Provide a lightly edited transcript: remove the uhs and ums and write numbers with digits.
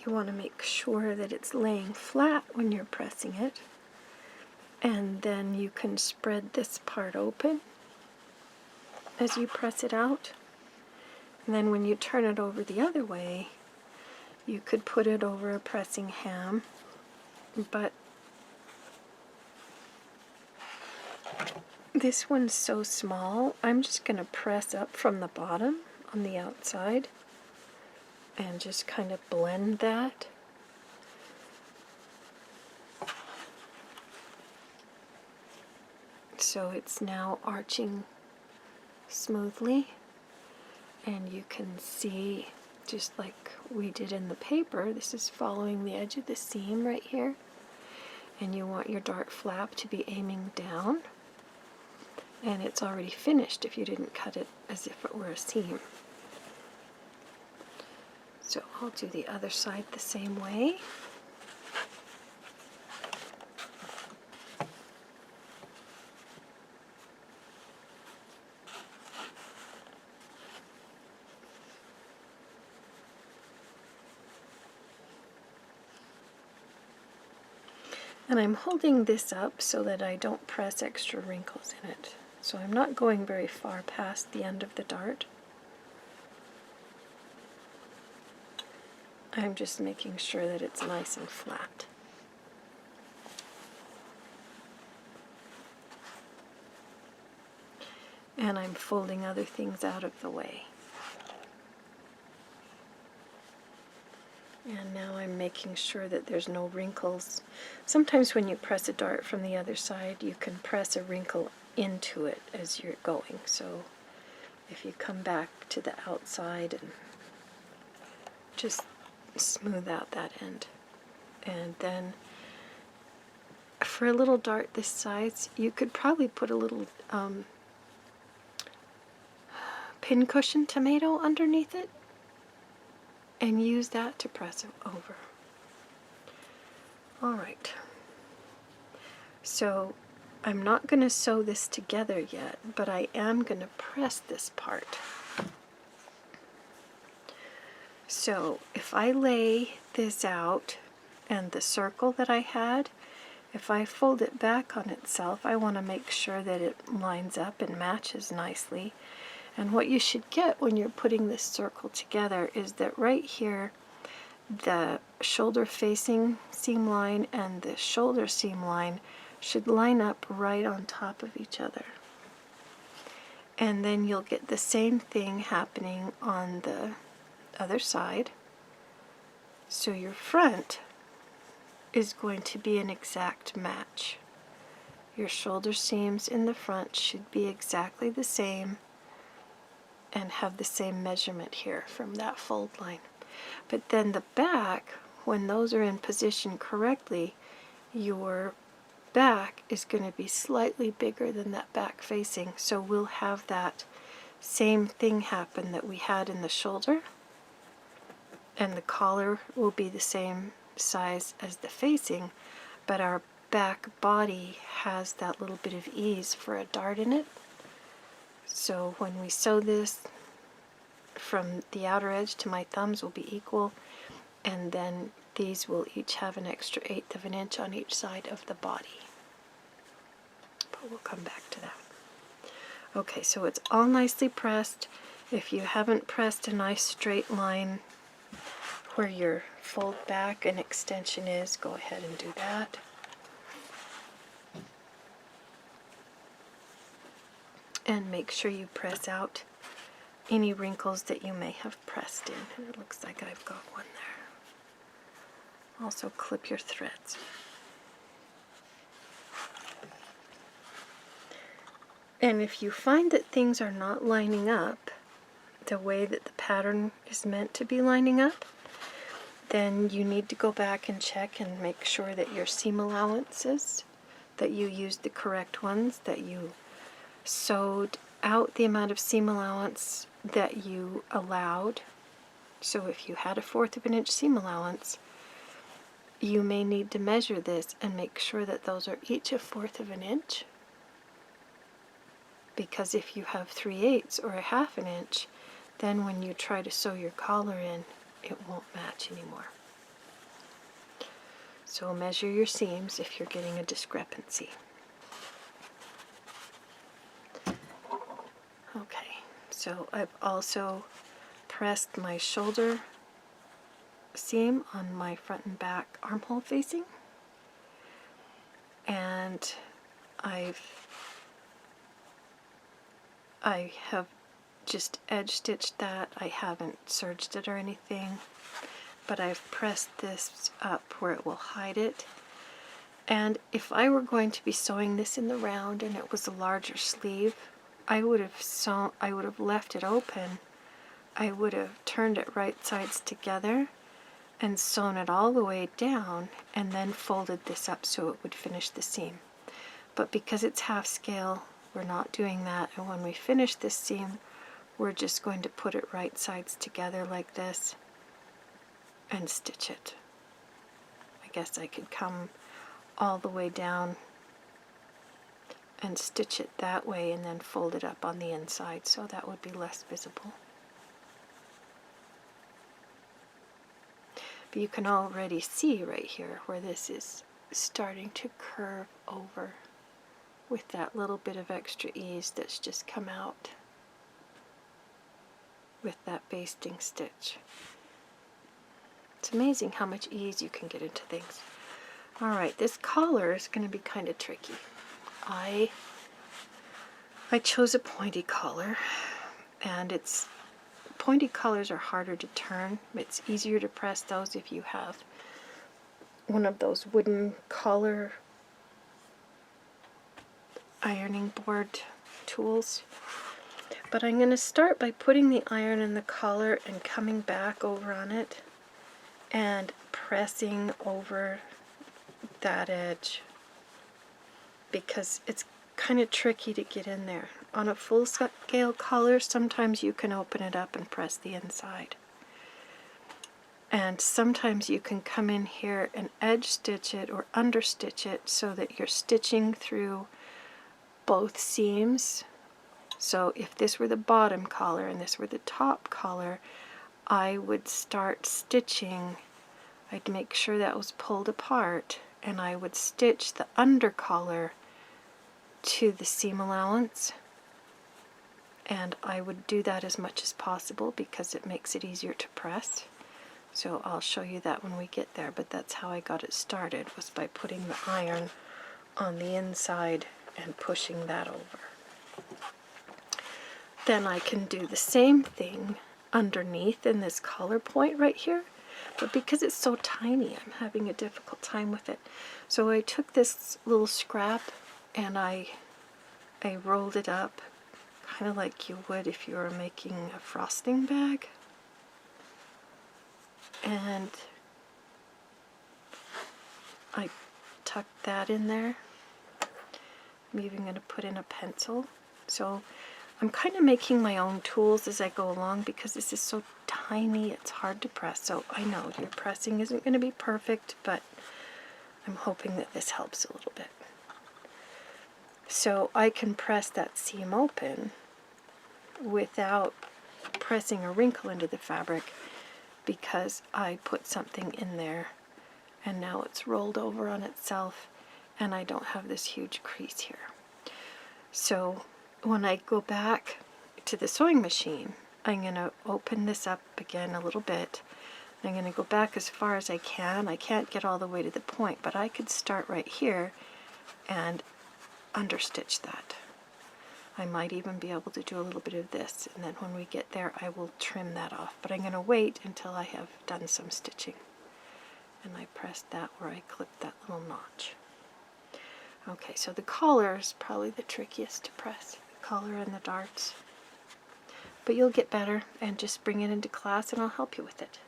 You want to make sure that it's laying flat when you're pressing it, and then you can spread this part open as you press it out. And then when you turn it over the other way, you could put it over a pressing ham, but this one's so small, I'm just going to press up from the bottom on the outside and just kind of blend that. So it's now arching smoothly, and you can see, just like we did in the paper, this is following the edge of the seam right here, and you want your dart flap to be aiming down, and it's already finished if you didn't cut it as if it were a seam. So I'll do the other side the same way. And I'm holding this up so that I don't press extra wrinkles in it. So I'm not going very far past the end of the dart. I'm just making sure that it's nice and flat. And I'm folding other things out of the way. And now I'm making sure that there's no wrinkles. Sometimes when you press a dart from the other side, you can press a wrinkle into it as you're going. So if you come back to the outside and just smooth out that end. And then for a little dart this size, you could probably put a little pincushion tomato underneath it and use that to press it over. Alright, so I'm not going to sew this together yet, but I am going to press this part. So if I lay this out and the circle that I had, if I fold it back on itself, I want to make sure that it lines up and matches nicely. And what you should get when you're putting this circle together is that right here, the shoulder facing seam line and the shoulder seam line should line up right on top of each other. And then you'll get the same thing happening on the other side. So your front is going to be an exact match. Your shoulder seams in the front should be exactly the same and have the same measurement here from that fold line. But then the back, when those are in position correctly, your back is going to be slightly bigger than that back facing, so we'll have that same thing happen that we had in the shoulder, and the collar will be the same size as the facing, but our back body has that little bit of ease for a dart in it. So when we sew this, from the outer edge to my thumbs will be equal, and then these will each have an extra 1/8 of an inch on each side of the body. But we'll come back to that. Okay, so it's all nicely pressed. If you haven't pressed a nice straight line where your fold back and extension is, go ahead and do that. And make sure you press out any wrinkles that you may have pressed in. And it looks like I've got one there. Also clip your threads. And if you find that things are not lining up the way that the pattern is meant to be lining up, then you need to go back and check and make sure that your seam allowances, that you used the correct ones, that you sewed out the amount of seam allowance that you allowed. So if you had a 1/4 of an inch seam allowance, you may need to measure this and make sure that those are each a 1/4 of an inch, because if you have 3/8 or a 1/2 an inch, then when you try to sew your collar in, it won't match anymore. So measure your seams if you're getting a discrepancy. Okay, so I've also pressed my shoulder seam on my front and back armhole facing, and I have just edge stitched that. I haven't serged it or anything, but I've pressed this up where it will hide it. And if I were going to be sewing this in the round and it was a larger sleeve, I would have left it open. I would have turned it right sides together and sewn it all the way down and then folded this up so it would finish the seam. But because it's half scale, we're not doing that, and when we finish this seam, we're just going to put it right sides together like this and stitch it. I guess I could come all the way down and stitch it that way and then fold it up on the inside, so that would be less visible. But you can already see right here where this is starting to curve over with that little bit of extra ease that's just come out with that basting stitch. It's amazing how much ease you can get into things. Alright, this collar is going to be kind of tricky. I chose a pointy collar, and pointy collars are harder to turn. It's easier to press those if you have one of those wooden collar ironing board tools. But I'm going to start by putting the iron in the collar and coming back over on it and pressing over that edge, because it's kind of tricky to get in there. On a full scale collar, sometimes you can open it up and press the inside. And sometimes you can come in here and edge stitch it or understitch it so that you're stitching through both seams. So if this were the bottom collar and this were the top collar, I would start stitching. I'd make sure that was pulled apart, and I would stitch the under collar to the seam allowance, and I would do that as much as possible because it makes it easier to press. So I'll show you that when we get there, but that's how I got it started, was by putting the iron on the inside and pushing that over. Then I can do the same thing underneath in this collar point right here, but because it's so tiny, I'm having a difficult time with it. So I took this little scrap and I rolled it up, kind of like you would if you were making a frosting bag. And I tucked that in there. I'm even going to put in a pencil. So I'm kind of making my own tools as I go along because this is so tiny, it's hard to press. So I know your pressing isn't going to be perfect, but I'm hoping that this helps a little bit. So I can press that seam open without pressing a wrinkle into the fabric because I put something in there and now it's rolled over on itself and I don't have this huge crease here. So when I go back to the sewing machine, I'm going to open this up again a little bit. I'm going to go back as far as I can. I can't get all the way to the point, but I could start right here and understitch that. I might even be able to do a little bit of this, and then when we get there I will trim that off. But I'm going to wait until I have done some stitching. And I pressed that where I clipped that little notch. Okay, so the collar is probably the trickiest to press, the collar and the darts. But you'll get better, and just bring it into class and I'll help you with it.